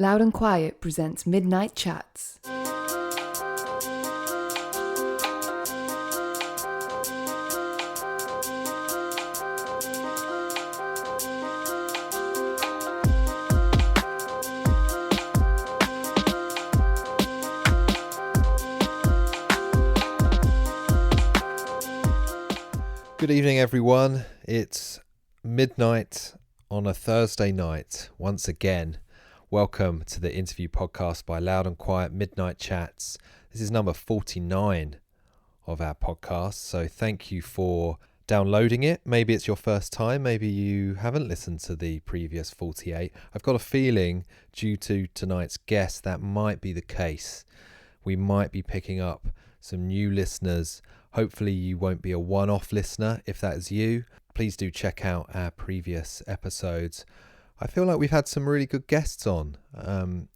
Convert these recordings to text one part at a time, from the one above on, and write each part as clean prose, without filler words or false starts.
Loud and Quiet presents Midnight Chats. Good evening, everyone. It's midnight on a Thursday night. Once again, welcome to the interview podcast by Loud and Quiet Midnight Chats. This is number 49 of our podcast, so thank you for downloading it. Maybe it's your first time, maybe you haven't listened to the previous 48. I've got a feeling, due to tonight's guest, that might be the case. We might be picking up some new listeners. Hopefully you won't be a one-off listener. If that is you, please do check out our previous episodes. I feel like we've had some really good guests on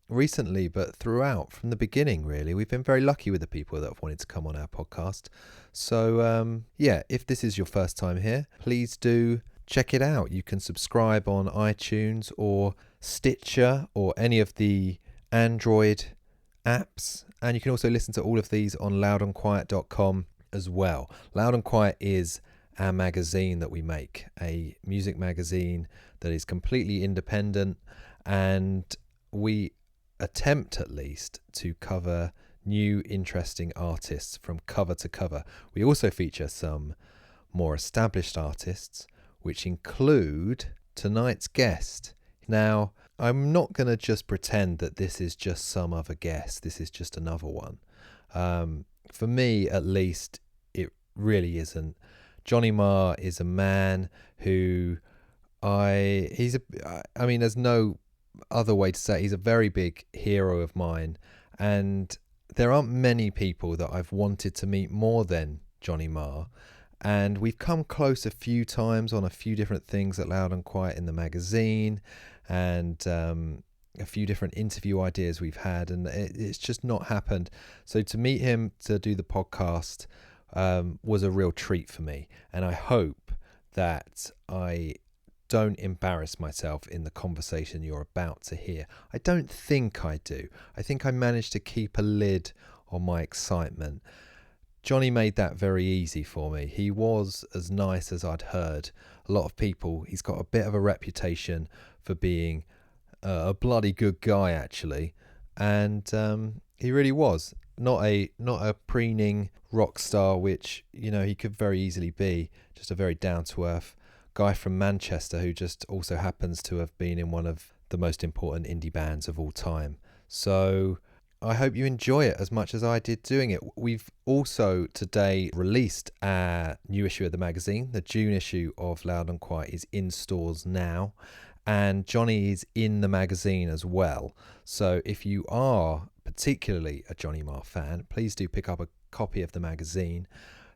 recently, but throughout, from the beginning really. We've been very lucky with the people that have wanted to come on our podcast. So if this is your first time here, please do check it out. You can subscribe on iTunes or Stitcher or any of the Android apps. And you can also listen to all of these on loudandquiet.com as well. Loud and Quiet is our magazine that we make, a music magazine that is completely independent, and we attempt at least to cover new interesting artists from cover to cover. We also feature some more established artists, which include tonight's guest. Now, I'm not going to just pretend that this is just some other guest. This is just another one. For me, at least, it really isn't. Johnny Marr is a man who there's no other way to say it. He's a very big hero of mine, and there aren't many people that I've wanted to meet more than Johnny Marr. And we've come close a few times on a few different things at Loud and Quiet in the magazine, and a few different interview ideas we've had, and it's just not happened. So to meet him to do the podcast was a real treat for me, and I hope that I don't embarrass myself in the conversation you're about to hear. I don't think I do. I think I managed to keep a lid on my excitement. Johnny made that very easy for me. He was as nice as I'd heard. A lot of people, he's got a bit of a reputation for being a bloody good guy, actually, and he really was not a preening rock star, which he could very easily be. Just a very down to earth guy from Manchester who just also happens to have been in one of the most important indie bands of all time. So I hope you enjoy it as much as I did doing it. We've also today released our new issue of the magazine. The June issue of Loud and Quiet is in stores now, and Johnny is in the magazine as well. So if you are particularly a Johnny Marr fan, please do pick up a copy of the magazine.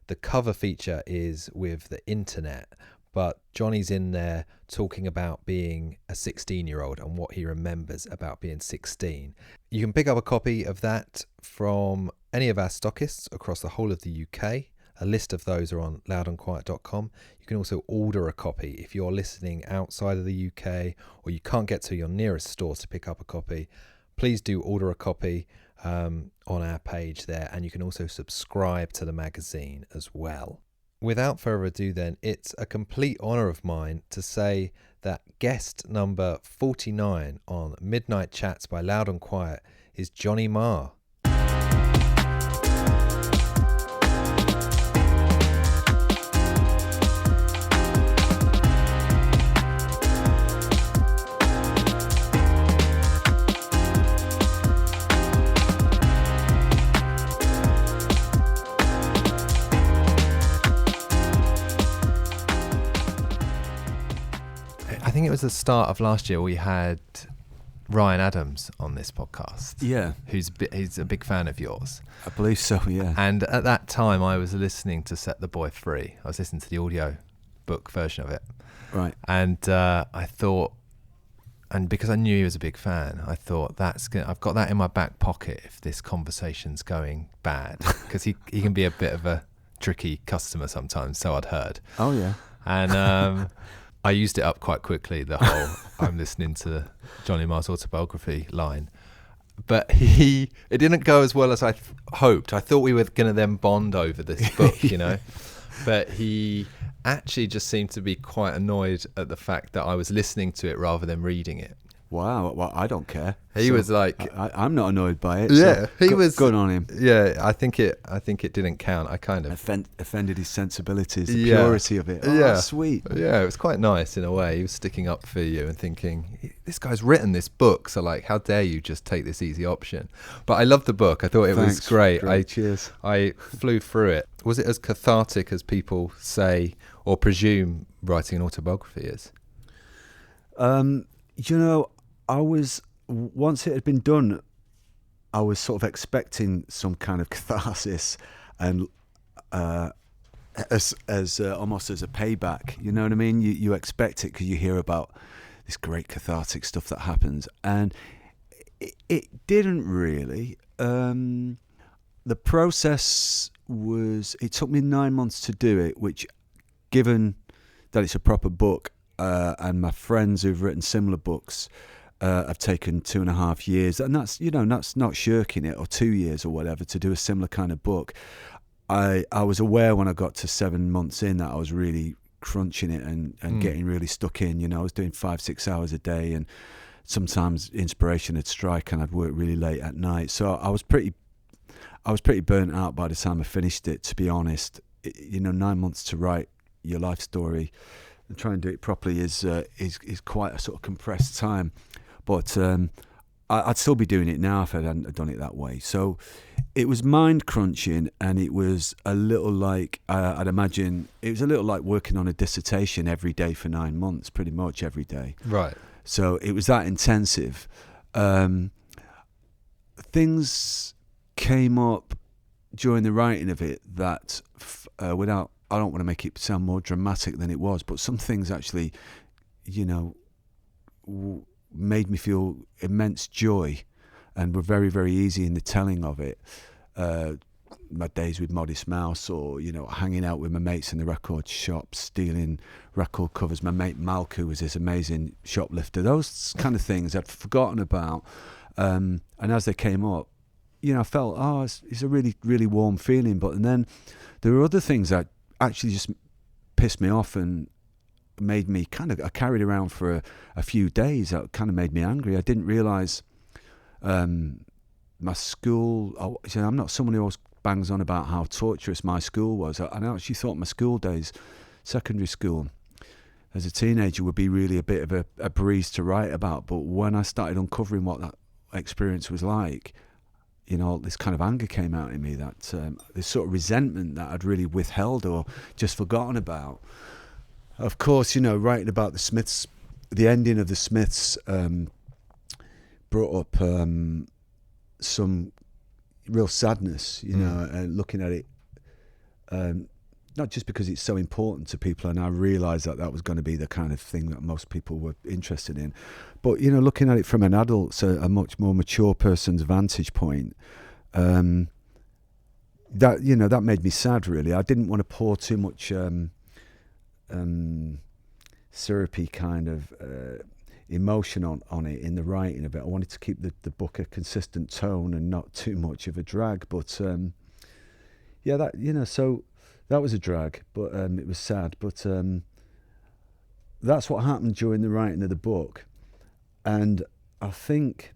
The cover feature is with the internet, but Johnny's in there talking about being a 16-year-old and what he remembers about being 16. You can pick up a copy of that from any of our stockists across the whole of the UK. A list of those are on loudandquiet.com. You can also order a copy if you're listening outside of the UK or you can't get to your nearest store to pick up a copy. Please do order a copy on our page there, and you can also subscribe to the magazine as well. Without further ado then, it's a complete honour of mine to say that guest number 49 on Midnight Chats by Loud and Quiet is Johnny Marr. I think it was the start of last year we had Ryan Adams on this podcast. Yeah. He's a big fan of yours. I believe so, yeah. And at that time I was listening to Set the Boy Free. I was listening to the audio book version of it. Right. And I thought, and because I knew he was a big fan, I thought I've got that in my back pocket if this conversation's going bad, because he can be a bit of a tricky customer sometimes, so I'd heard. Oh, yeah. And I used it up quite quickly, the whole I'm listening to Johnny Marr's autobiography line. But it didn't go as well as I hoped. I thought we were going to then bond over this book, you know. But he actually just seemed to be quite annoyed at the fact that I was listening to it rather than reading it. Wow, well, I don't care. He was like, I'm not annoyed by it. Yeah, so he was good on him. Yeah, I think it didn't count. I kind of Offended his sensibilities, the purity of it. Oh, yeah, sweet. Yeah, it was quite nice in a way. He was sticking up for you and thinking, this guy's written this book, so like, how dare you just take this easy option? But I loved the book. I thought it was great. Cheers. I flew through it. Was it as cathartic as people say or presume writing an autobiography is? You know, once it had been done, I was sort of expecting some kind of catharsis and as almost as a payback. You know what I mean? You expect it because you hear about this great cathartic stuff that happens, and it didn't really. The process it took me 9 months to do it, which, given that it's a proper book, and my friends who've written similar books have taken 2.5 years, and that's not shirking it, or 2 years or whatever, to do a similar kind of book. I was aware when I got to 7 months in that I was really crunching it and getting really stuck in. You know, I was doing 5-6 hours a day, and sometimes inspiration would strike and I'd work really late at night. So I was pretty burnt out by the time I finished it, to be honest. 9 months to write your life story and try and do it properly is quite a sort of compressed time. But I'd still be doing it now if I hadn't done it that way. So it was mind crunching, and it was a little like, I'd imagine, it was a little like working on a dissertation every day for 9 months, pretty much every day. Right. So it was that intensive. Things came up during the writing of it that I don't want to make it sound more dramatic than it was, but some things actually, made me feel immense joy and were very, very easy in the telling of it. My days with Modest Mouse, or, hanging out with my mates in the record shop, stealing record covers. My mate Malcolm was this amazing shoplifter. Those kind of things I'd forgotten about. And as they came up, I felt, it's a really, really warm feeling. And then there were other things that actually just pissed me off and made me I carried around for a few days. That kind of made me angry. I didn't realise my school, I'm not someone who always bangs on about how torturous my school was. I actually thought my school days, secondary school, as a teenager, would be really a bit of a breeze to write about. But when I started uncovering what that experience was like, this kind of anger came out in me, that this sort of resentment that I'd really withheld or just forgotten about. Of course, writing about the Smiths, the ending of the Smiths brought up some real sadness, and looking at it, not just because it's so important to people, and I realised that was going to be the kind of thing that most people were interested in, but looking at it from an adult, so a much more mature person's vantage point, that made me sad. Really, I didn't want to pour too much syrupy kind of emotion on it in the writing of it. I wanted to keep the book a consistent tone and not too much of a drag. But so that was a drag, but it was sad. But that's what happened during the writing of the book, and I think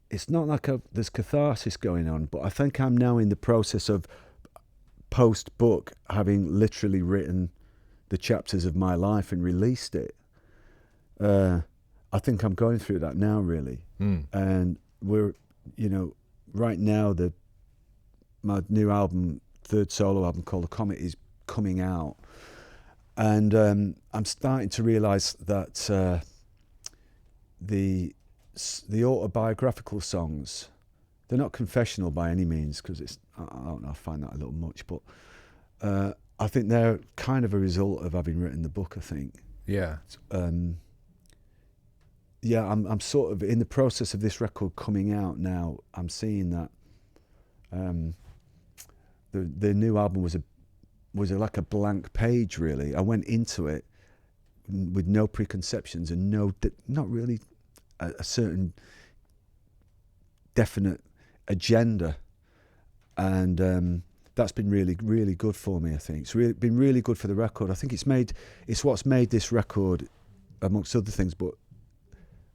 it's not like there's catharsis going on, but I think I'm now in the process of post-book having literally written the chapters of my life and released it. I think I'm going through that now, really. And we're, right now, my new album, third solo album, Call The Comet, is coming out, and I'm starting to realise that the autobiographical songs, they're not confessional by any means, because I don't know, I find that a little much, but I think they're kind of a result of having written the book, I think. Yeah. I'm sort of in the process of this record coming out now. I'm seeing that the new album was like a blank page, really. I went into it with no preconceptions and not really a certain definite agenda, and that's been really, really good for me. I think it's been really good for the record. I think it's what's made this record, amongst other things, but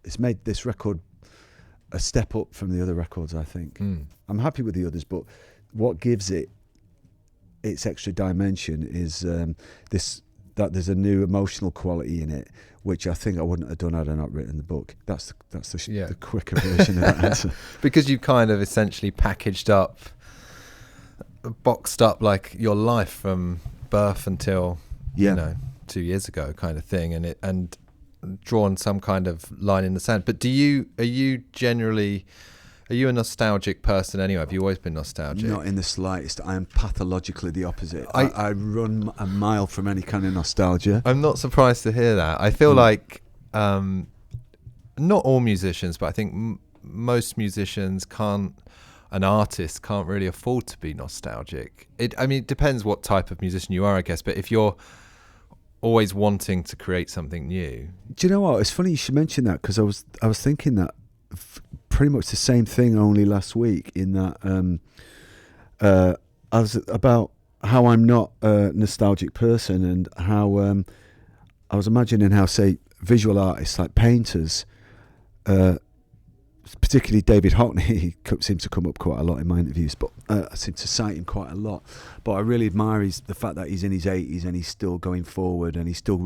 it's made this record a step up from the other records, I think. I'm happy with the others, but what gives it its extra dimension is that there's a new emotional quality in it, which I think I wouldn't have done had I not written the book. That's the quicker version of that answer. Because you kind of essentially packaged up, boxed up like your life from birth until 2 years ago, kind of thing, and drawn some kind of line in the sand. But are you a nostalgic person anyway? Have you always been nostalgic? Not in the slightest. I am pathologically the opposite. I run a mile from any kind of nostalgia. I'm not surprised to hear that. I feel like not all musicians, but I think most musicians and artists can't really afford to be nostalgic. It depends what type of musician you are, I guess, but if you're always wanting to create something new. Do you know what? It's funny you should mention that, because I was thinking that pretty much the same thing only last week, in that I was about how I'm not a nostalgic person, and how I was imagining how, say, visual artists like painters, particularly David Hockney, he seems to come up quite a lot in my interviews, but I seem to cite him quite a lot. But I really admire the fact that he's in his 80s and he's still going forward, and he's still,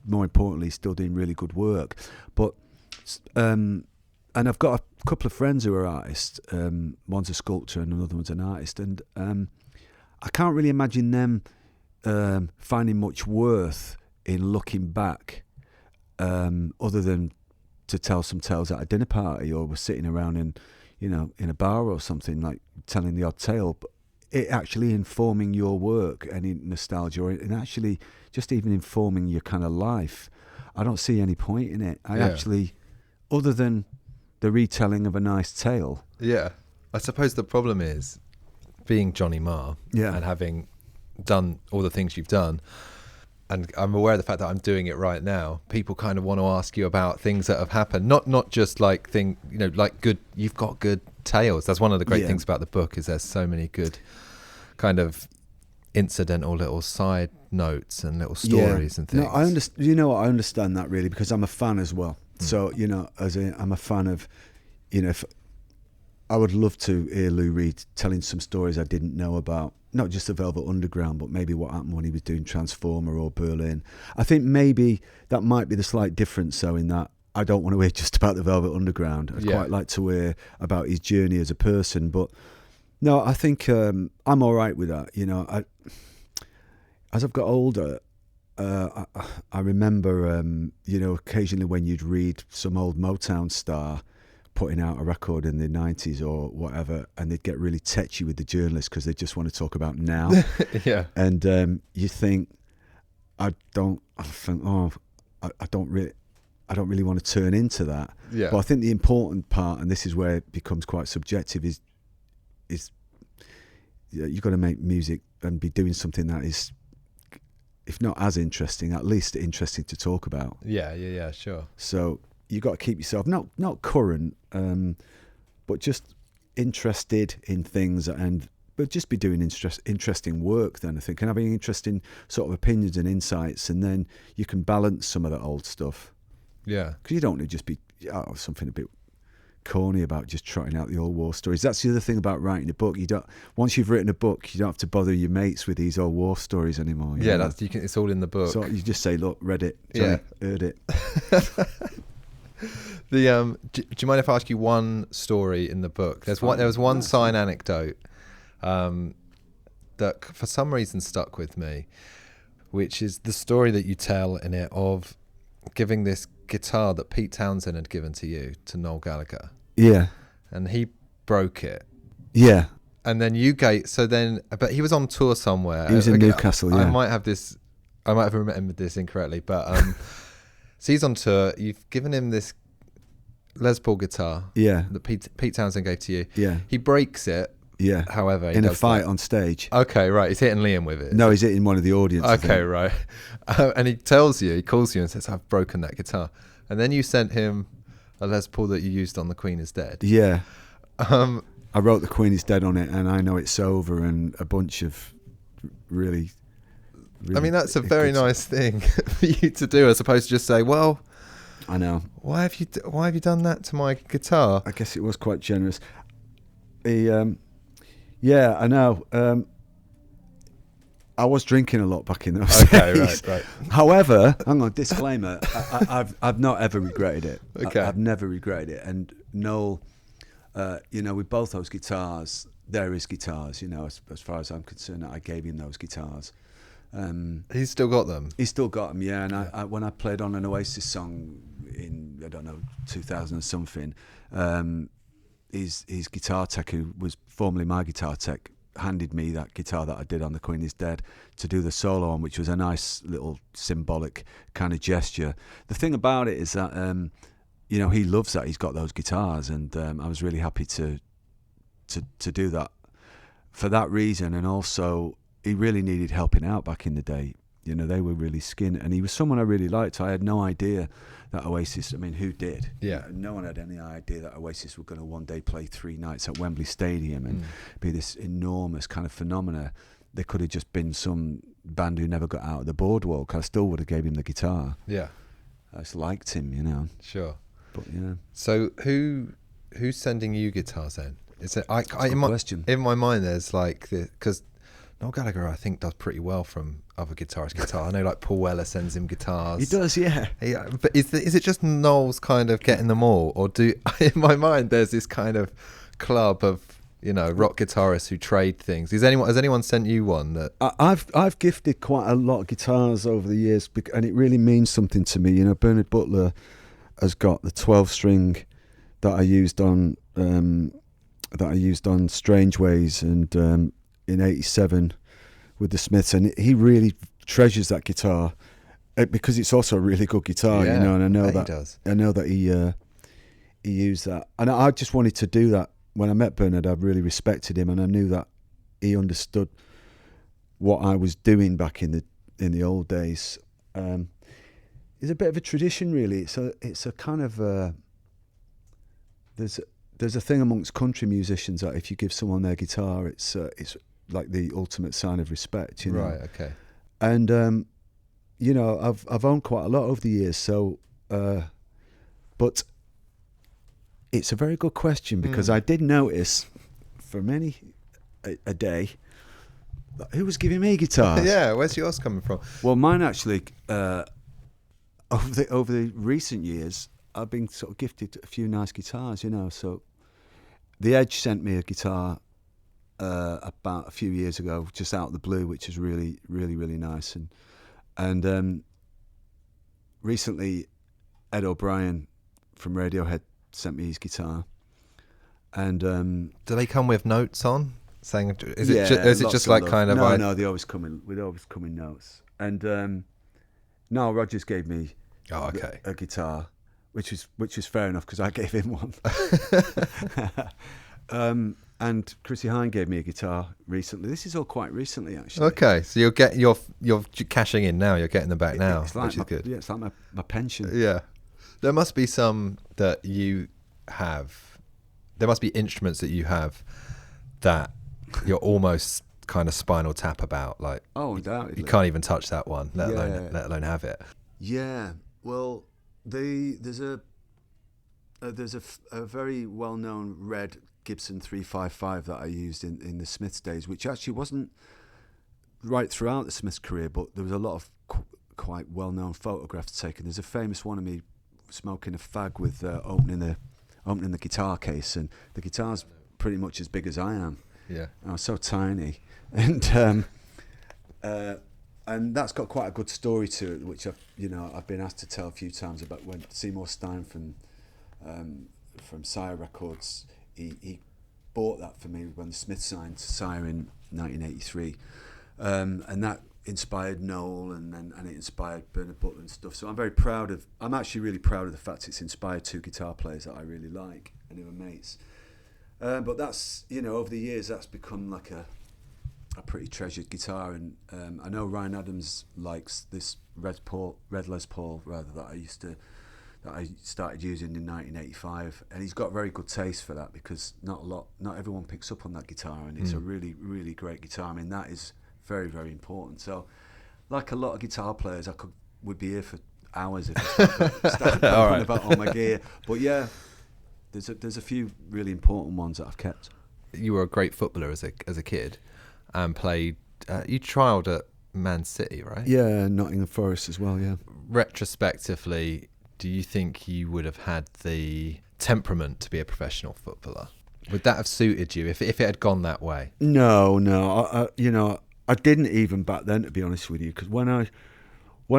more importantly, still doing really good work. But and I've got a couple of friends who are artists. One's a sculptor and another one's an artist, and I can't really imagine them finding much worth in looking back, other than to tell some tales at a dinner party, or we're sitting around in a bar or something, like telling the odd tale. But it actually informing your work, and in nostalgia, and actually just even informing your kind of life, I don't see any point in it. Actually, other than the retelling of a nice tale. Yeah. I suppose the problem is being Johnny Marr and having done all the things you've done, and I'm aware of the fact that I'm doing it right now. People kind of want to ask you about things that have happened, not just like you've got good tales. That's one of the great things about the book, is there's so many good kind of incidental little side notes and little stories and things. No, I understand. You know what? I understand that, really, because I'm a fan as well. So, I'm a fan of, if I would love to hear Lou Reed telling some stories I didn't know about, not just the Velvet Underground, but maybe what happened when he was doing Transformer or Berlin. I think maybe that might be the slight difference, though, in that I don't want to hear just about the Velvet Underground. I'd quite like to hear about his journey as a person. But no, I think I'm all right with that. As I've got older, I remember, occasionally when you'd read some old Motown star putting out a record in the 90s or whatever, and they'd get really tetchy with the journalists because they just want to talk about now. And you think, I don't really want to turn into that. But I think the important part, and this is where it becomes quite subjective, is you've got to make music and be doing something that is, if not as interesting, at least interesting to talk about. Yeah, sure. So you got to keep yourself not current, but just interested in things, but just be doing interesting work. Then I think, and having interesting sort of opinions and insights, and then you can balance some of that old stuff. Yeah, because you don't want to just be something a bit corny about just trotting out the old war stories. That's the other thing about writing a book. Once you've written a book, you don't have to bother your mates with these old war stories anymore. It's all in the book. So you just say, look, read it, Johnny, heard it. Do you mind if I ask you one story in the book? There was one sign anecdote that for some reason stuck with me, which is the story that you tell in it of giving this guitar that Pete Townsend had given to you to Noel Gallagher. Yeah. And he broke it. Yeah. And then but he was on tour somewhere. He was in Newcastle, yeah. I might have remembered this incorrectly, but so he's on tour. You've given him this Les Paul guitar that Pete Townsend gave to you. Yeah. He breaks it, Yeah. However, he in a does fight that. on stage. Okay, right. He's hitting Liam with it. No, he's hitting one of the audience. Okay, right. And he calls you and says, "I've broken that guitar." And then you sent him a Les Paul that you used on The Queen Is Dead. Yeah. I wrote The Queen Is Dead on it, and I Know It's Over, and a bunch of really I mean, that's a very nice thing for you to do, as opposed to just say, "Well, I know. Why have you done that to my guitar?" I guess it was quite generous. Yeah, I know. I was drinking a lot back in those days. Right. However, hang on, disclaimer: I've not ever regretted it. Okay. I've never regretted it. And Noel, with both those guitars, they're his guitars. As far as I'm concerned, I gave him those guitars. He's still got them. He's still got them, yeah. And I when I played on an Oasis song in 2000 or something, his guitar tech, who was formerly my guitar tech, handed me that guitar that I did on The Queen Is Dead to do the solo on, which was a nice little symbolic kind of gesture. The thing about it is that he loves that. He's got those guitars, and I was really happy to do that for that reason, and also. He really needed helping out back in the day. They were really skint, and he was someone I really liked. I had no idea that Oasis, who did? Yeah. No one had any idea that Oasis were going to one day play 3 nights at Wembley Stadium and be this enormous kind of phenomena. They could have just been some band who never got out of the boardwalk. I still would have gave him the guitar. Yeah. I just liked him, Sure. But, So who's sending you guitars then? Is it question. In my mind, there's because Noel Gallagher, I think, does pretty well from other guitarists' guitar. I know, Paul Weller sends him guitars. He does, yeah. But is it just Noel's kind of getting them all, or in my mind there's this kind of club of rock guitarists who trade things? Has anyone sent you one that? I've gifted quite a lot of guitars over the years, and it really means something to me. Bernard Butler has got the 12-string that I used on Strange Ways and. In '87 with the Smiths, and he really treasures that guitar because it's also a really good guitar, and I know that he does. I know that he used that, and I just wanted to do that. When I met Bernard, I really respected him, and I knew that he understood what I was doing back in the old days. It's a bit of a tradition, really. It's a kind of there's a thing amongst country musicians that if you give someone their guitar, it's like the ultimate sign of respect, Right. Okay. And I've owned quite a lot over the years, so but it's a very good question because I did notice for many a day who was giving me guitars. Yeah, where's yours coming from? Well, mine actually over the recent years I've been sort of gifted a few nice guitars, so The Edge sent me a guitar about a few years ago, just out of the blue, which is really, really, really nice. And recently, Ed O'Brien from Radiohead sent me his guitar. And do they come with notes on? Saying is it just like kind of? No, they always come in. We'd always come in notes. And no, Rogers gave me a guitar, which was fair enough because I gave him one. And Chrissy Hine gave me a guitar recently. This is all quite recently, actually. Okay, so you're cashing in now. You're getting them back now, which is good. Yeah, it's like my pension. Yeah, there must be some that you have. There must be instruments that you have that you're almost kind of Spinal Tap about. Like, undoubtedly, you can't even touch that one, let alone have it. Yeah, well, there's a very well-known red Gibson 355 that I used in the Smiths days, which actually wasn't right throughout the Smiths career, but there was a lot of quite well-known photographs taken. There's a famous one of me smoking a fag with opening the guitar case, and the guitar's pretty much as big as I am. Yeah, I was so tiny, and that's got quite a good story to it, which I've been asked to tell a few times about when Seymour Stein from Sire Records, he bought that for me when the Smiths signed to Sire in 1983, and that inspired Noel, and it inspired Bernard Butler and stuff. So I'm actually really proud of the fact it's inspired 2 guitar players that I really like and who are mates. But that's, over the years, that's become like a pretty treasured guitar. And I know Ryan Adams likes this Red Les Paul, rather, that I started using in 1985, and he's got very good taste for that, because not everyone picks up on that guitar, and it's a really, really great guitar. I mean, that is very, very important. So, like a lot of guitar players, would be here for hours if I start going on about all my gear. But yeah, there's a few really important ones that I've kept. You were a great footballer as a kid, and played. You trialled at Man City, right? Yeah, Nottingham Forest as well. Yeah. Retrospectively, do you think you would have had the temperament to be a professional footballer? Would that have suited you if it had gone that way? No. I didn't even back then, to be honest with you, because when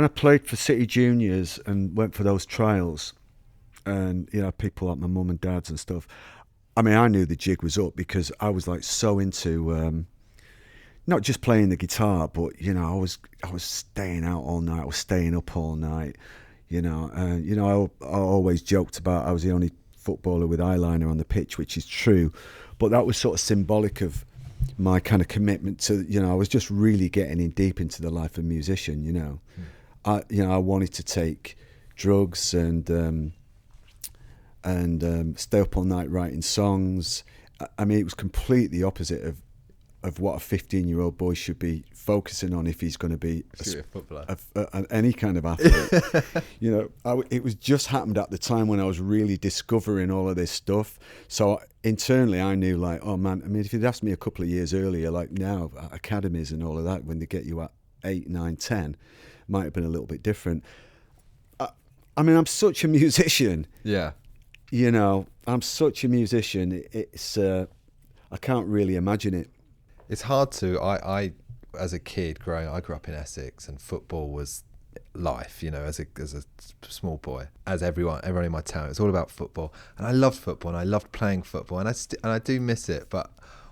I played for City Juniors and went for those trials, and people like my mum and dad's and stuff, I mean, I knew the jig was up, because I was like so into not just playing the guitar, but I was staying out all night, I was staying up all night. I always joked about I was the only footballer with eyeliner on the pitch, which is true, but that was sort of symbolic of my kind of commitment to, I was just really getting in deep into the life of a musician. I wanted to take drugs and stay up all night writing songs. I mean, it was completely opposite of what a 15-year-old boy should be focusing on if he's going to be a footballer, any kind of athlete. It was just happened at the time when I was really discovering all of this stuff. So internally, I knew, like, oh man, I mean, if you'd asked me a couple of years earlier, like now, academies and all of that, when they get you at 8, 9, 10, might have been a little bit different. I mean, I'm such a musician. Yeah. I'm such a musician. It's I can't really imagine it. It's hard to. I as a kid I grew up in Essex, and football was life. As a small boy, as everyone in my town, it was all about football, and I loved football, and I loved playing football, and I do miss it. But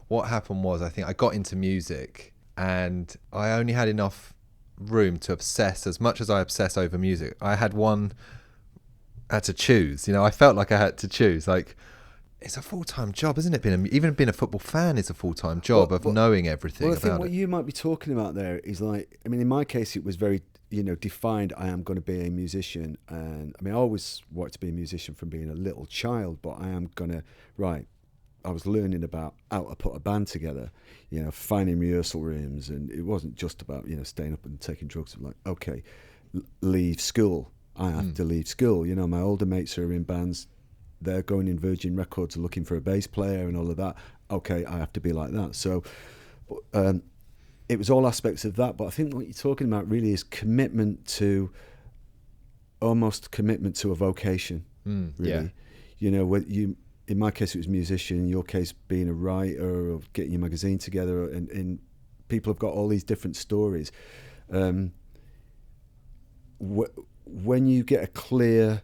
what happened was, I think I got into music, and I only had enough room to obsess as much as I obsess over music. I had to choose. I felt like I had to choose. Like, it's a full-time job, isn't it? Even being a football fan is a full-time job of knowing everything about it. Well, I think what you might be talking about there is, like, I mean, in my case, it was very, defined. I am going to be a musician, and I mean, I always wanted to be a musician from being a little child. But I am gonna I was learning about how to put a band together, finding rehearsal rooms, and it wasn't just about staying up and taking drugs. I'm like, okay, leave school. I have to leave school. My older mates are in bands. They're going in Virgin Records looking for a bass player and all of that. Okay, I have to be like that. So it was all aspects of that. But I think what you're talking about really is almost commitment to a vocation, really. Yeah. In my case, it was musician. In your case, being a writer or getting your magazine together. And people have got all these different stories. When you get a clear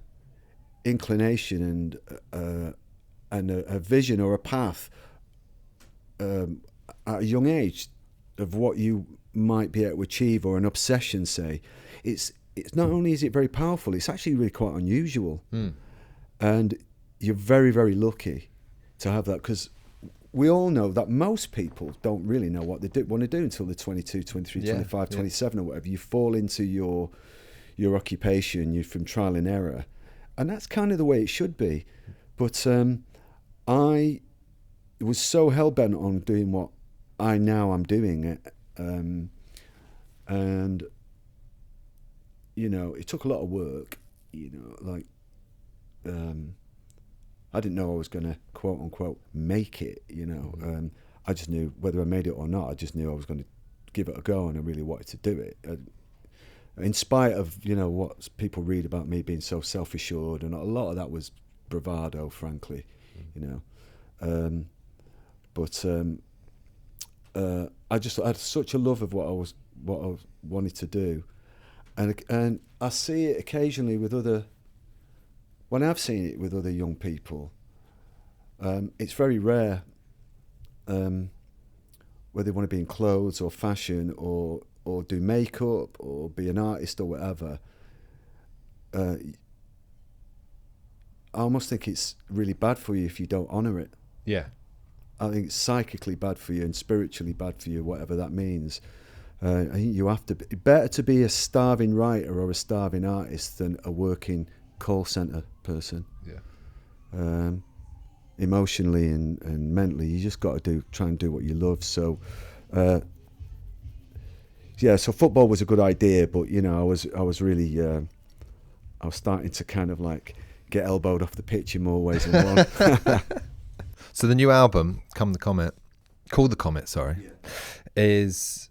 inclination and a vision or a path at a young age of what you might be able to achieve, or an obsession, say, it's not only is it very powerful, it's actually really quite unusual. And you're very, very lucky to have that, because we all know that most people don't really know what they want to do until they're 22, 23, 25, 27 or whatever. You fall into your occupation, you're from trial and error. And that's kind of the way it should be. But I was so hell-bent on doing what I now am doing. And, it took a lot of work. I didn't know I was going to, quote-unquote, make it, I just knew whether I made it or not. I just knew I was going to give it a go, and I really wanted to do it. In spite of, what people read about me being so self-assured, and a lot of that was bravado, frankly, But I had such a love of what I wanted to do, and I see it occasionally with when I've seen it with other young people. It's very rare whether they want to be in clothes or fashion or do makeup or be an artist or whatever. I almost think it's really bad for you if you don't honour it. Yeah. I think it's psychically bad for you and spiritually bad for you, whatever that means. I think you have to be better to be a starving writer or a starving artist than a working call centre person. Yeah. Emotionally and mentally, you just got to try and do what you love. So, so football was a good idea, but I was really I was starting to kind of like get elbowed off the pitch in more ways than one. So the new album, Call the Comet, is,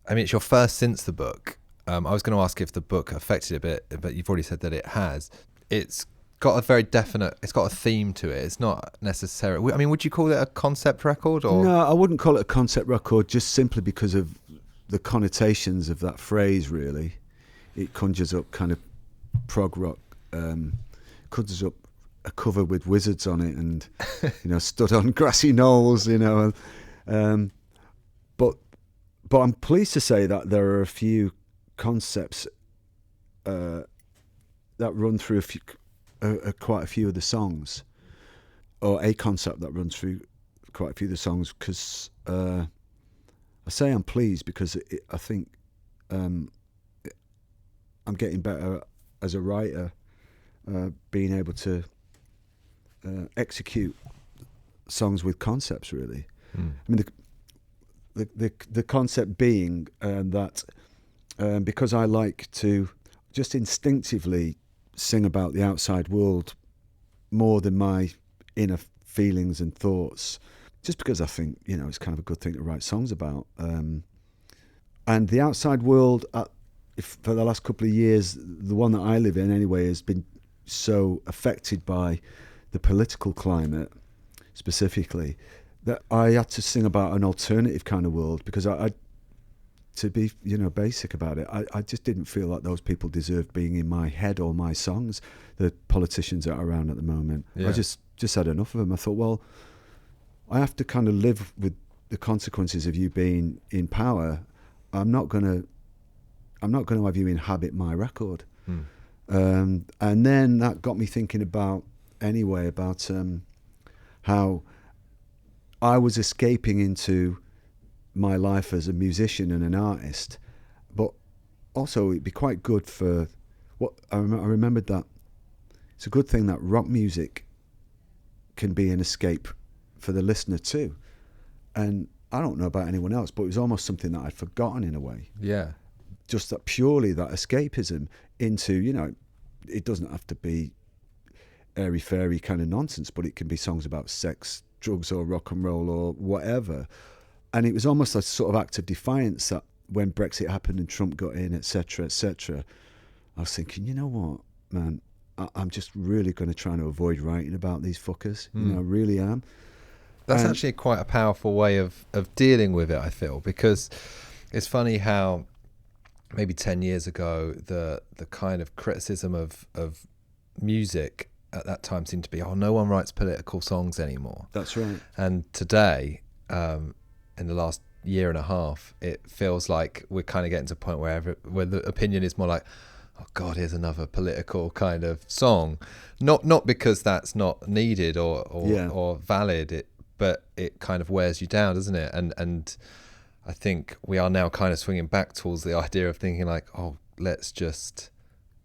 I mean, it's your first since the book. I was going to ask if the book affected it a bit, but you've already said that it has. It's got a very definite, it's got a theme to it. It's not necessarily, I mean, would you call it a concept record? Or? No, I wouldn't call it a concept record, just simply because of the connotations of that phrase, really. It conjures up kind of prog rock, conjures up a cover with wizards on it and, stood on grassy knolls, but I'm pleased to say that there are a few concepts that run through quite a few of the songs, or a concept that runs through quite a few of the songs, because I say I'm pleased because I think I'm getting better as a writer, being able to execute songs with concepts, really. I mean, the concept being that because I like to just instinctively sing about the outside world more than my inner feelings and thoughts, just because I think it's kind of a good thing to write songs about. And the outside world, for the last couple of years, the one that I live in anyway, has been so affected by the political climate specifically, that I had to sing about an alternative kind of world, because I to be basic about it, I just didn't feel like those people deserved being in my head or my songs, the politicians that are around at the moment. I just had enough of them. I thought, well, I have to kind of live with the consequences of you being in power. I'm not gonna have you inhabit my record. And then that got me thinking about how I was escaping into my life as a musician and an artist, but also it'd be quite good for what I remembered that it's a good thing that rock music can be an escape for the listener too. And I don't know about anyone else, but it was almost something that I'd forgotten in a way. Yeah. Just that purely that escapism into, it doesn't have to be airy-fairy kind of nonsense, but it can be songs about sex, drugs, or rock and roll, or whatever. And it was almost a sort of act of defiance that when Brexit happened and Trump got in, etc., I was thinking, you know what, man, I'm just really going to try to avoid writing about these fuckers. I really am. That's actually quite a powerful way of dealing with it, I feel, because it's funny how maybe 10 years ago, the kind of criticism of music at that time seemed to be, no one writes political songs anymore. That's right. And today, in the last year and a half, it feels like we're kind of getting to a point where the opinion is more like, oh God, here's another political kind of song. Not because that's not needed or valid, but it kind of wears you down, doesn't it? And I think we are now kind of swinging back towards the idea of thinking like, oh, let's just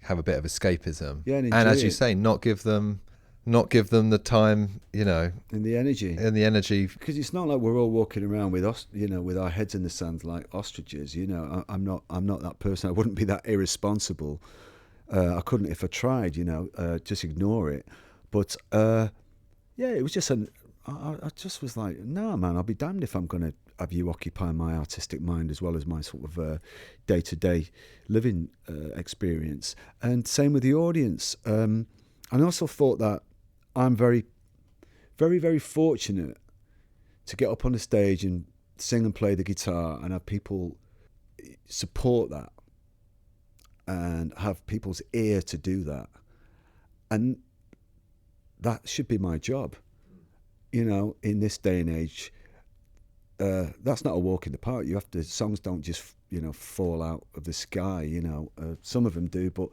have a bit of escapism. Yeah, and as you say, not give them the time, and the energy. Because it's not like we're all walking around with with our heads in the sand like ostriches. I'm not that person. I wouldn't be that irresponsible. I couldn't if I tried. Just ignore it. But it was just I just was like, no, man, I'll be damned if I'm going to have you occupy my artistic mind as well as my sort of day-to-day living experience. And same with the audience. And I also thought that I'm very, very, very fortunate to get up on the stage and sing and play the guitar and have people support that and have people's ear to do that. And that should be my job. In this day and age, that's not a walk in the park. Songs don't just, fall out of the sky, some of them do, but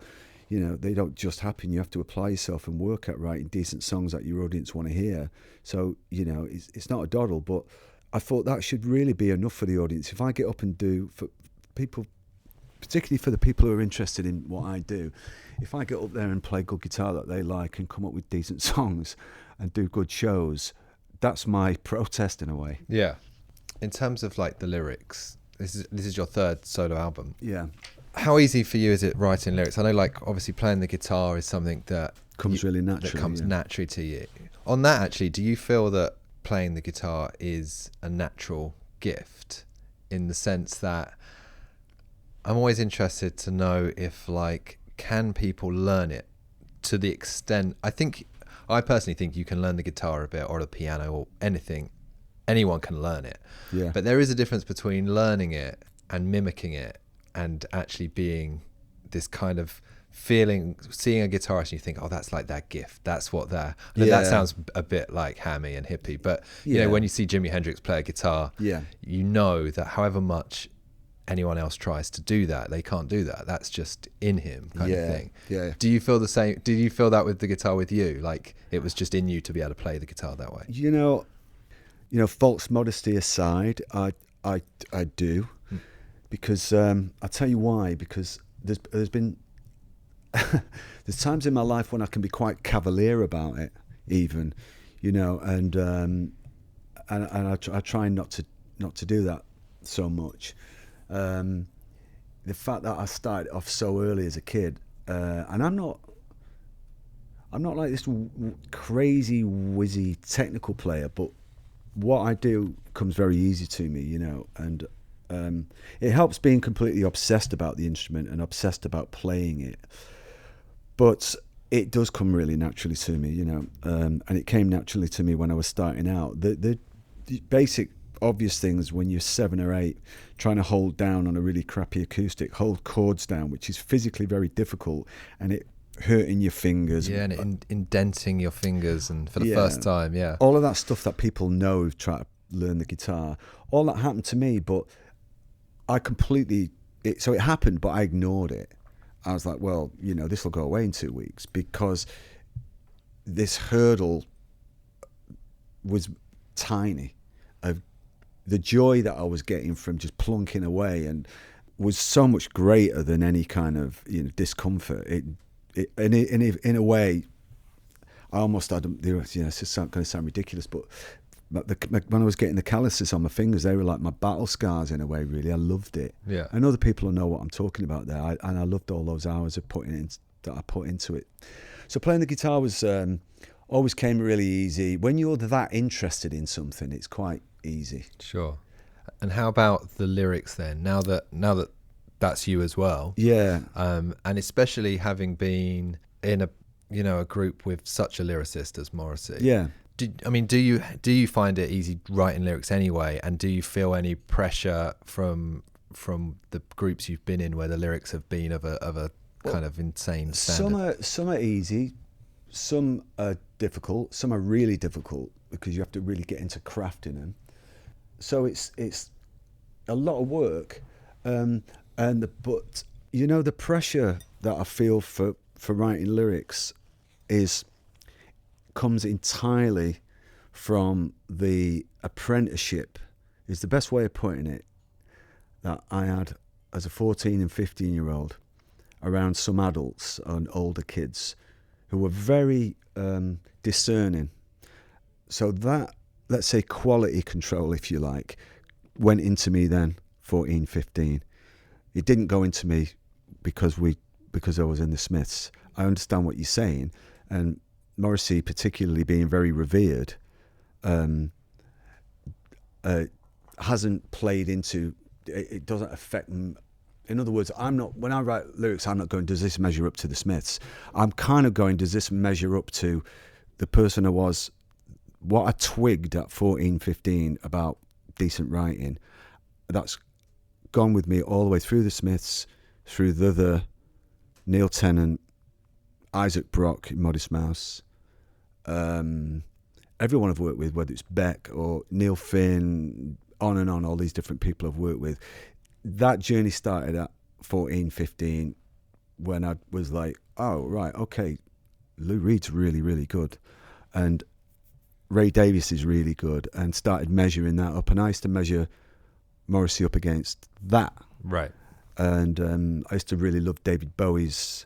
you know, they don't just happen. You have to apply yourself and work at writing decent songs that your audience want to hear. So, you know, it's not a doddle, but I thought that should really be enough for the audience. If I get up and do, for people, particularly for the people who are interested in what I do, if I get up there and play good guitar that they like and come up with decent songs and do good shows, that's my protest in a way. Yeah. In terms of like the lyrics, this is your third solo album. Yeah. How easy for you is it writing lyrics? I know, like, obviously playing the guitar is something that Comes really naturally. That comes yeah. naturally to you. On that, actually, do you feel that playing the guitar is a natural gift, in the sense that I'm always interested to know if, like, can people learn it to the extent... I personally think you can learn the guitar a bit, or the piano, or anything. Anyone can learn it. Yeah. But there is a difference between learning it and mimicking it, and actually being this kind of feeling, seeing a guitarist and you think, oh, that's like that gift. That's what they're... I know that sounds a bit like hammy and hippie, but you know, when you see Jimi Hendrix play a guitar, you know that however much anyone else tries to do that, they can't do that. That's just in him, kind of thing. Yeah. Do you feel the same? Did you feel that with the guitar with you? Like, it was just in you to be able to play the guitar that way? You know, false modesty aside, I do. Because I'll tell you why. Because there's been there's times in my life when I can be quite cavalier about it, even, you know, and I try not to do that so much. The fact that I started off so early as a kid, and I'm not like this crazy whizzy technical player, but what I do comes very easy to me, you know, and it helps being completely obsessed about the instrument and obsessed about playing it. But it does come really naturally to me, you know, and it came naturally to me when I was starting out. The basic obvious things when you're 7 or 8, trying to hold down on a really crappy acoustic, hold chords down, which is physically very difficult, and it hurting your fingers. Yeah, and indenting your fingers, and for the first time, all of that stuff that people know who've tried to learn the guitar, all that happened to me, but I completely... So it happened, but I ignored it. I was like, well, you know, this will go away in 2 weeks, because this hurdle was tiny. The joy that I was getting from just plunking away and was so much greater than any kind of, you know, discomfort. In a way, I almost had, you know, it's just going to sound ridiculous, but when I was getting the calluses on my fingers, they were like my battle scars in a way, really. I loved it. Yeah. And other people will know what I'm talking about there. And I loved all those hours of that I put into it. So playing the guitar was always came really easy. When you're that interested in something, it's quite easy. Sure. And how about the lyrics then? Now that that's you as well. Yeah. And especially having been in a group with such a lyricist as Morrissey. Yeah. Do you find it easy writing lyrics anyway? And do you feel any pressure from the groups you've been in where the lyrics have been of a kind of insane standard? Some are easy, some are difficult, some are really difficult because you have to really get into crafting them. So it's a lot of work, but you know, the pressure that I feel for writing lyrics comes entirely from the apprenticeship, is the best way of putting it, that I had as a 14 and 15-year-old around some adults and older kids who were very discerning. So that, let's say, quality control, if you like, went into me then, 14, 15. It didn't go into me because I was in the Smiths. I understand what you're saying, and Morrissey, particularly being very revered, hasn't played into... It doesn't affect... In other words, when I write lyrics, I'm not going, does this measure up to the Smiths? I'm kind of going, does this measure up to the person I was, what I twigged at 14, 15 about decent writing? That's gone with me all the way through the Smiths, through the Neil Tennant, Isaac Brock, Modest Mouse, everyone I've worked with, whether it's Beck or Neil Finn, on and on, all these different people I've worked with. That journey started at 14, 15, when I was like, oh, right, okay, Lou Reed's really, really good. And Ray Davies is really good, and started measuring that up. And I used to measure Morrissey up against that. Right. And I used to really love David Bowie's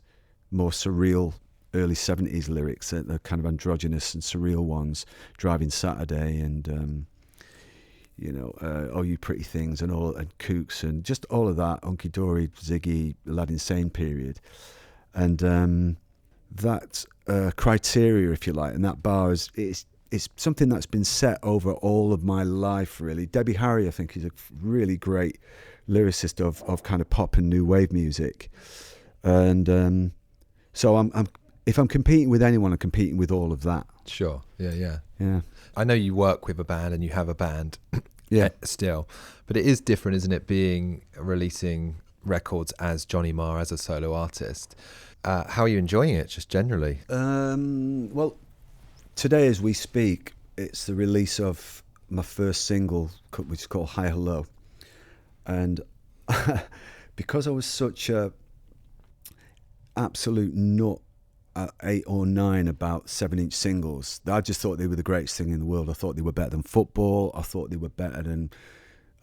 more surreal early 70s lyrics, the kind of androgynous and surreal ones, Driving Saturday and, Oh You Pretty Things and Kooks and just all of that, Hunky Dory, Ziggy, Lad Insane period. And that criteria, if you like, and that bar it's something that's been set over all of my life, really. Debbie Harry, I think, is a really great lyricist of kind of pop and new wave music. And so I'm if I'm competing with anyone, I'm competing with all of that. Sure. Yeah. Yeah. I know you work with a band and you have a band Yeah. still, but it is different, isn't it, releasing records as Johnny Marr, as a solo artist. How are you enjoying it, just generally? Well, today as we speak, it's the release of my first single, which is called Hi Hello. And because I was such a absolute nut at 8 or 9 about 7-inch singles, I just thought they were the greatest thing in the world. I thought they were better than football. I thought they were better than...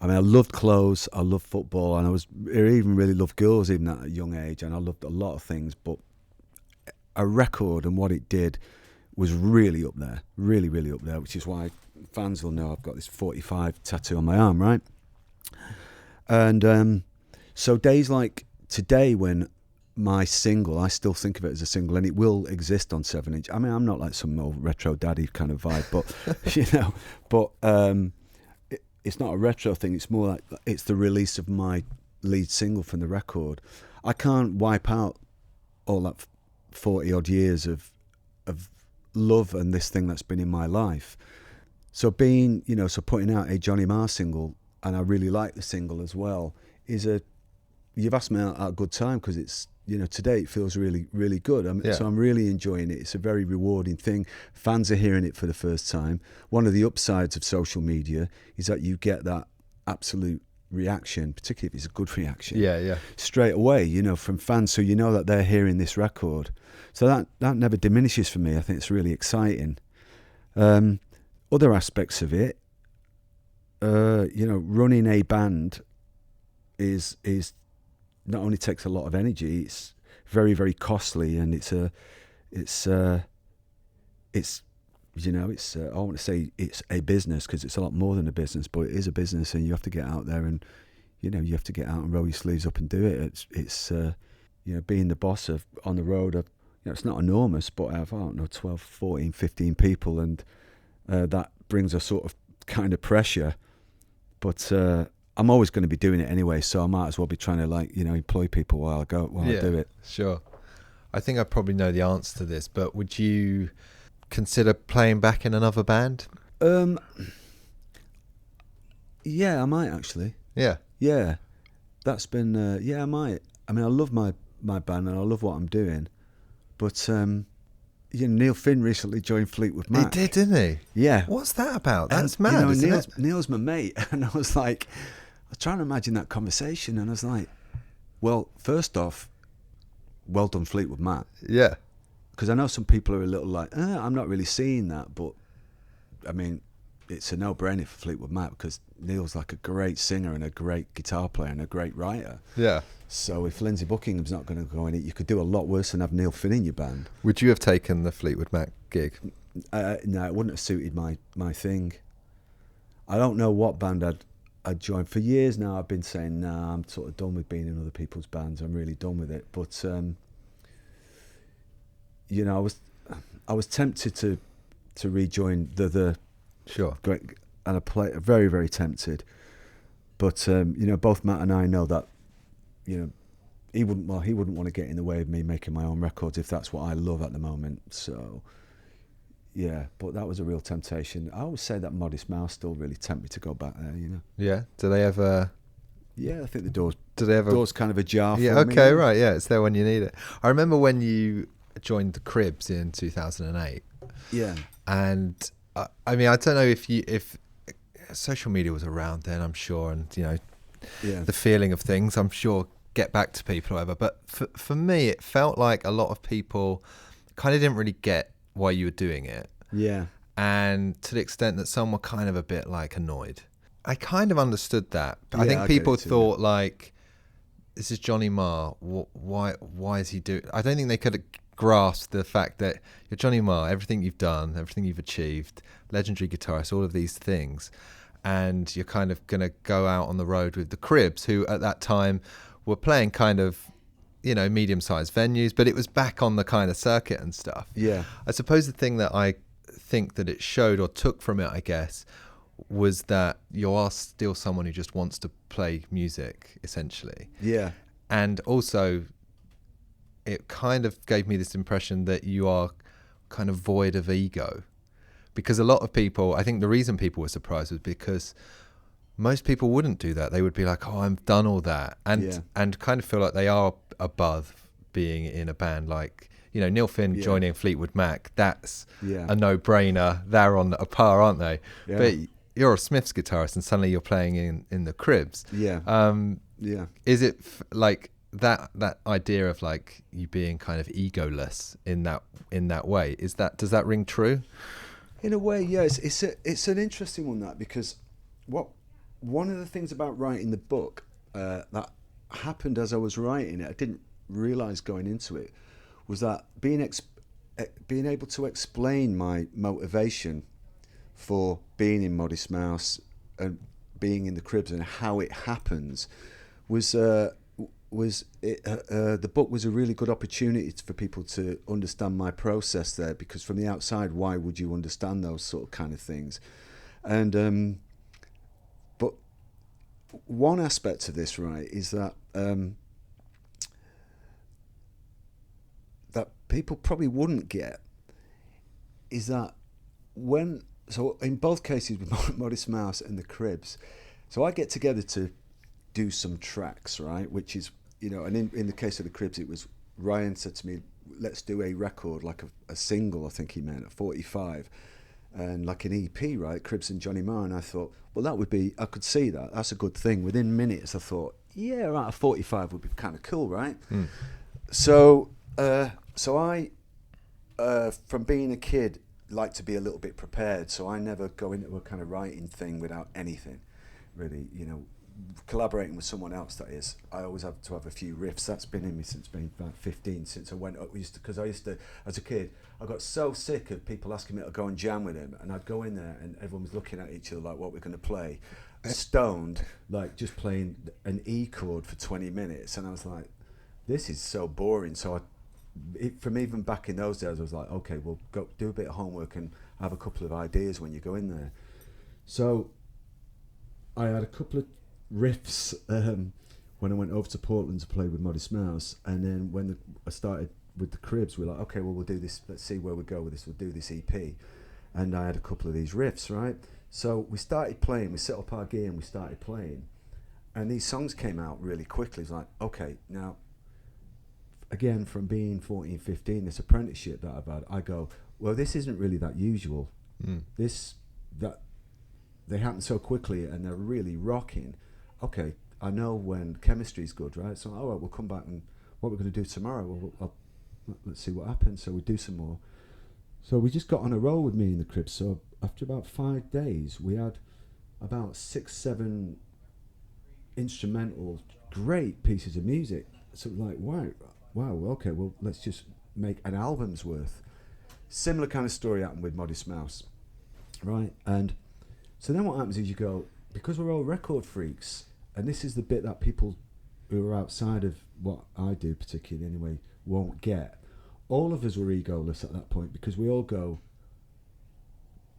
I mean, I loved clothes, I loved football, and I even really loved girls even at a young age, and I loved a lot of things, but a record and what it did was really up there, really, really up there, which is why fans will know I've got this 45 tattoo on my arm, right? And so days like today when my single, I still think of it as a single, and it will exist on 7-inch. I mean, I'm not like some old retro daddy kind of vibe, but, it's not a retro thing. It's more like it's the release of my lead single from the record. I can't wipe out all that 40 odd years of love and this thing that's been in my life. So putting out a Johnny Marr single, and I really like the single as well, you've asked me out at a good time, because it's, today it feels really, really good. So I'm really enjoying it. It's a very rewarding thing. Fans are hearing it for the first time. One of the upsides of social media is that you get that absolute reaction, particularly if it's a good reaction. Yeah. Straight away, from fans, so you know that they're hearing this record. So that never diminishes for me. I think it's really exciting. Other aspects of it, running a band is not only takes a lot of energy, it's very, very costly, and I want to say it's a business, because it's a lot more than a business, but it is a business, and you have to get out there and, you have to get out and roll your sleeves up and do it. It's being the boss on the road, it's not enormous, but I have, 12, 14, 15 people, and that brings a sort of kind of pressure, but I'm always going to be doing it anyway, so I might as well be trying to employ people while I do it. Sure. I think I probably know the answer to this, but would you consider playing back in another band? Yeah, I might actually. Yeah. That's been I might. I mean, I love my band and I love what I'm doing, but Neil Finn recently joined Fleetwood Mac. He did, didn't he? Yeah. What's that about? That's mad, isn't it? Neil's my mate, and I was trying to imagine that conversation, and I was like, well, first off, well done Fleetwood Mac. Yeah. Because I know some people are a little like, I'm not really seeing that, but I mean, it's a no-brainer for Fleetwood Mac, because Neil's like a great singer and a great guitar player and a great writer. Yeah. So if Lindsey Buckingham's not going to go in it, you could do a lot worse than have Neil Finn in your band. Would you have taken the Fleetwood Mac gig? No, it wouldn't have suited my thing. I don't know what band I'd joined. For years now I've been saying, nah, I'm sort of done with being in other people's bands. I'm really done with it. But I was tempted to rejoin the Sure. Great, and I play very, very tempted. But both Matt and I know that he wouldn't want to get in the way of me making my own records if that's what I love at the moment. So yeah, but that was a real temptation. I always say that Modest Mouse still really tempt me to go back there. Yeah. Do they ever? Yeah, I think the doors. Do they ever? Doors kind of ajar. Yeah. For Okay. me. Right. Yeah. It's there when you need it. I remember when you joined the Cribs in 2008. Yeah. And I mean, I don't know if social media was around then. I'm sure, and Yeah. the feeling of things. I'm sure get back to people or whatever. But for me, it felt like a lot of people kind of didn't really get why you were doing it. Yeah. And to the extent that some were kind of a bit like annoyed. I kind of understood that. I Yeah, think I people get it too, thought like, this is Johnny Marr. Why is he doing? I don't think they could have grasped the fact that you're Johnny Marr, everything you've done, everything you've achieved, legendary guitarist, all of these things. And you're kind of going to go out on the road with the Cribs, who at that time were playing kind of, medium-sized venues, but it was back on the kind of circuit and stuff. Yeah. I suppose the thing that I think that it showed or took from it, I guess, was that you are still someone who just wants to play music, essentially. Yeah. And also, it kind of gave me this impression that you are kind of void of ego. Because a lot of people, I think the reason people were surprised was because most people wouldn't do that. They would be like, oh, I've done all that. And kind of feel like they are above being in a band like, Neil Finn joining Fleetwood Mac. That's a no-brainer. They're on a par, aren't they? Yeah. But you're a Smiths guitarist and suddenly you're playing in the Cribs. Yeah. Is it like that idea of like you being kind of egoless in that way? Does that ring true? In a way, yes. It's an interesting one, that, because one of the things about writing the book that happened as I was writing it, I didn't realise going into it, was that being able to explain my motivation for being in Modest Mouse and being in the Cribs and how it happens the book was a really good opportunity for people to understand my process there, because from the outside, why would you understand those sort of kind of things? And but one aspect of this, right, is that that people probably wouldn't get is that so in both cases with Modest Mouse and the Cribs, so I get together to do some tracks, right, which is, and in the case of the Cribs, it was Ryan said to me, let's do a record, like a single, I think he meant, a 45, and like an EP, right, Cribs and Johnny Marr. And I thought, well, that would be, I could see that, that's a good thing. Within minutes, I thought, yeah, right, a 45 would be kind of cool, right? So I, from being a kid, like to be a little bit prepared, so I never go into a kind of writing thing without anything, really, collaborating with someone else, that is. I always have to have a few riffs. That's been in me since being about 15, since I went up. Because I used to, as a kid, I got so sick of people asking me to go and jam with him, and I'd go in there and everyone was looking at each other like, what we're going to play, stoned, like just playing an E chord for 20 minutes, and I was like, this is so boring. So from even back in those days, I was like, okay, well, go do a bit of homework and have a couple of ideas when you go in there. So I had a couple of riffs when I went over to Portland to play with Modest Mouse, and then when I started with the Cribs, we were like, okay, well, we'll do this, let's see where we go with this, we'll do this EP. And I had a couple of these riffs, right? So we started playing, we set up our gear and we started playing, and these songs came out really quickly. It's like, okay, now again, from being 14, 15, this apprenticeship that I've had, I go, well, this isn't really that usual. They happen so quickly and they're really rocking. Okay, I know when chemistry's good, right? So, all right, we'll come back, and what we're going to do tomorrow, let's see what happens. So we do some more. So we just got on a roll with me in the Cribs. So after about 5 days, we had about 6, 7 instrumental, great pieces of music. So like, wow, okay, well, let's just make an album's worth. Similar kind of story happened with Modest Mouse, right? And so then what happens is you go, because we're all record freaks, and this is the bit that people who are outside of what I do particularly anyway won't get. All of us were egoless at that point, because we all go,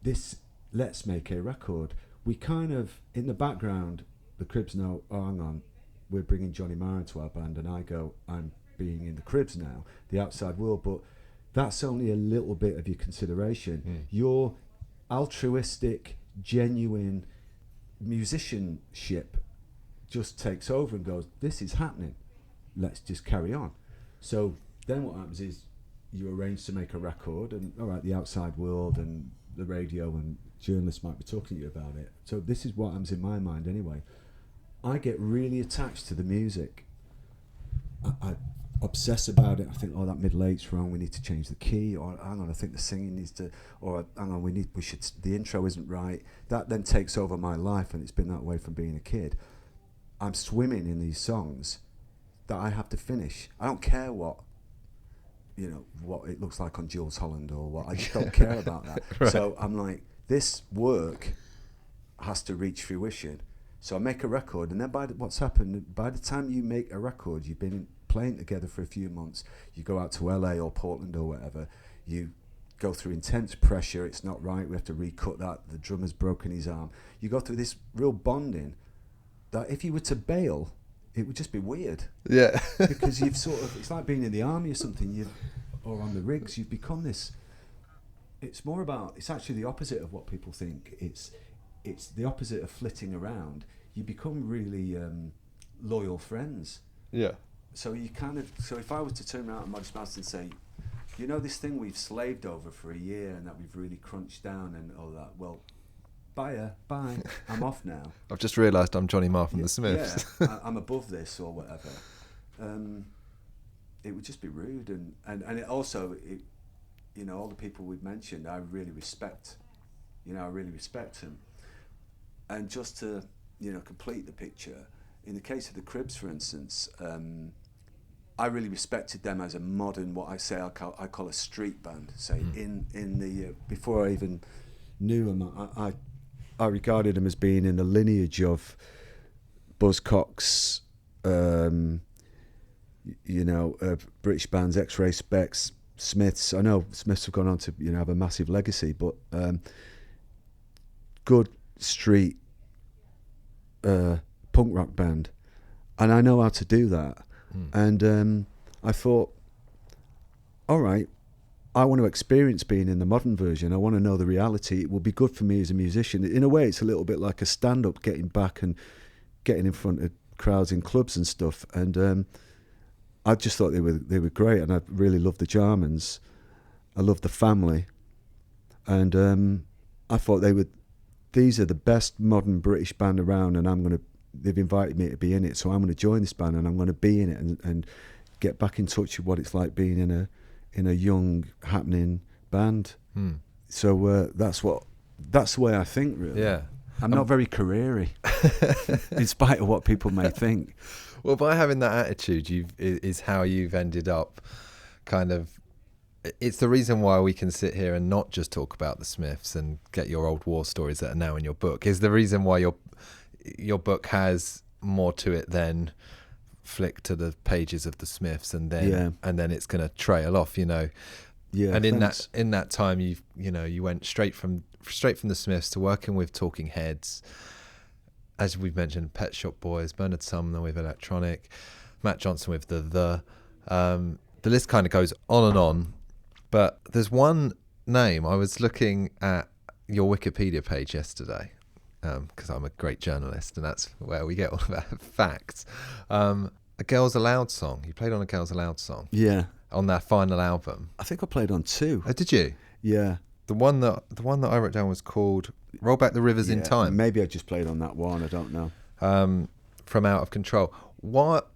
let's make a record. We kind of, in the background, the Cribs know, oh, hang on, we're bringing Johnny Marr into our band, and I go, I'm being in the Cribs now, the outside world, but that's only a little bit of your consideration. Your altruistic, genuine musicianship just takes over and goes, this is happening, let's just carry on. So then what happens is you arrange to make a record, and all right, the outside world and the radio and journalists might be talking to you about it. So this is what happens in my mind anyway. I get really attached to the music, I obsess about it. I think, that middle eight's wrong. We need to change the key. Or hang on, I think the singing needs to. Or hang on, we should. The intro isn't right. That then takes over my life, and it's been that way from being a kid. I'm swimming in these songs that I have to finish. I don't care what it looks like on Jules Holland or what. I just don't care about that. Right. So I'm like, this work has to reach fruition. So I make a record, and then what's happened, by the time you make a record, you've been playing together for a few months, you go out to LA or Portland or whatever, you go through intense pressure, it's not right, we have to recut that, the drummer's broken his arm. You go through this real bonding that if you were to bail, it would just be weird. Yeah. Because you've it's like being in the army or something, or on the rigs, you've become this. It's actually the opposite of what people think. It's the opposite of flitting around. You become really loyal friends. Yeah. So if I was to turn around to Modest Mouse and say, this thing we've slaved over for a year and that we've really crunched down and all that, well, bye, I'm off now. I've just realised I'm Johnny Marr from the Smiths. Yeah, I'm above this or whatever. It would just be rude, and it also, all the people we've mentioned, I really respect. I really respect them. And just to, complete the picture, in the case of the Cribs, for instance, I really respected them as a modern, what I call a street band. In the before I even knew them, I regarded them as being in the lineage of Buzzcocks, British bands, X-Ray Specs, Smiths. I know Smiths have gone on to have a massive legacy, but good street punk rock band, and I know how to do that. And I thought, all right, I want to experience being in the modern version. I want to know the reality. It will be good for me as a musician. In a way, it's a little bit like a stand-up, getting back and getting in front of crowds in clubs and stuff. And I just thought they were great, and I really loved the Jarmans. I loved the family, and I thought these are the best modern British band around, and they've invited me to be in it, so I'm going to join this band and I'm going to be in it and get back in touch with what it's like being in a young, happening band. So that's the way I think, really. Yeah. I'm not very careery, in spite of what people may think. Well, by having that attitude, is how you've ended up kind of. It's the reason why we can sit here and not just talk about the Smiths and get your old war stories that are now in your book. Is the reason why your book has more to it than flick to the pages of the Smiths and then it's going to trail off, Yeah. And in that time, you went straight from the Smiths to working with Talking Heads, as we've mentioned, Pet Shop Boys, Bernard Sumner with Electronic, Matt Johnson with the list kind of goes on and on. But there's one name. I was looking at your Wikipedia page yesterday, because I'm a great journalist and that's where we get all of our facts. A Girls Aloud song. You played on a Girls Aloud song. Yeah. On their final album. I think I played on 2. Oh, did you? Yeah. The one that I wrote down was called Roll Back the Rivers in Time. Maybe I just played on that one. I don't know. From Out of Control. What?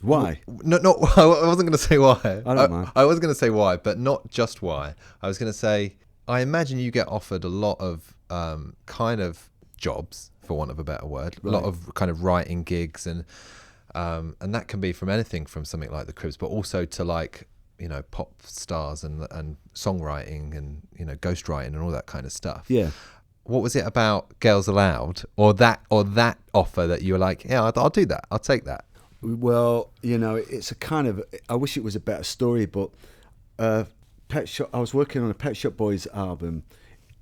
Why? No, I wasn't going to say why. I don't mind. I was going to say why, but not just why. I was going to say, I imagine you get offered a lot of kind of jobs, for want of a better word, right. A lot of kind of writing gigs, and that can be from anything from something like the Cribs, but also to like, pop stars and songwriting and, ghostwriting and all that kind of stuff. Yeah. What was it about Girls Aloud or that offer that you were like, yeah, I'll do that. I'll take that? Well, it's a kind of, I wish it was a better story, but I was working on a Pet Shop Boys album,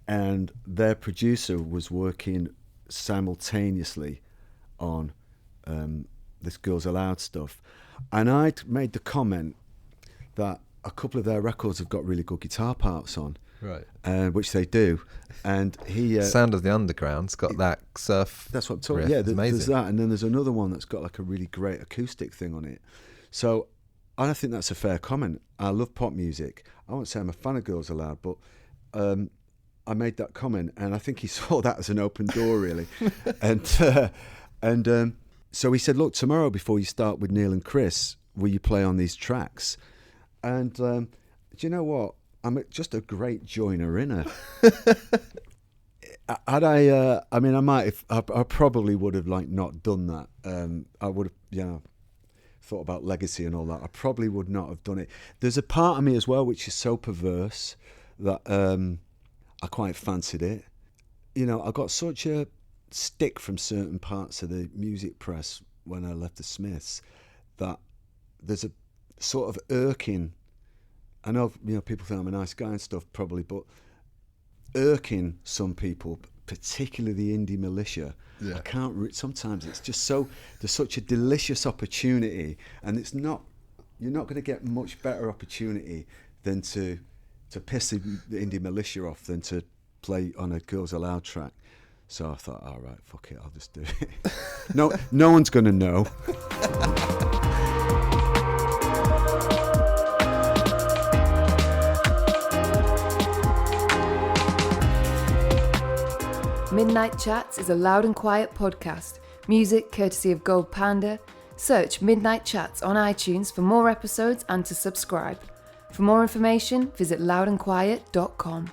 and their producer was working simultaneously on this Girls Aloud stuff. And I'd made the comment that a couple of their records have got really good guitar parts on. Right. Which they do. And he... Sound of the Underground's got that surf. That's what I'm talking about. Yeah, there's that. And then there's another one that's got like a really great acoustic thing on it. So I think that's a fair comment. I love pop music. I won't say I'm a fan of Girls Aloud, but I made that comment, and I think he saw that as an open door, really. and so he said, look, tomorrow before you start with Neil and Chris, will you play on these tracks? And do you know what? I'm just a great joiner-inner. I probably would have like not done that. I would have, thought about legacy and all that. I probably would not have done it. There's a part of me as well which is so perverse that I quite fancied it. I got such a stick from certain parts of the music press when I left the Smiths that there's a sort of irking. I know, people think I'm a nice guy and stuff, probably, but irking some people, particularly the indie militia. Yeah. I can't. Sometimes it's just so. There's such a delicious opportunity, and you're not going to get much better opportunity than to piss the indie militia off than to play on a Girls Aloud track. So I thought, all right, fuck it, I'll just do it. No one's going to know. Midnight Chats is a Loud and Quiet podcast. Music courtesy of Gold Panda. Search Midnight Chats on iTunes for more episodes and to subscribe. For more information, visit loudandquiet.com.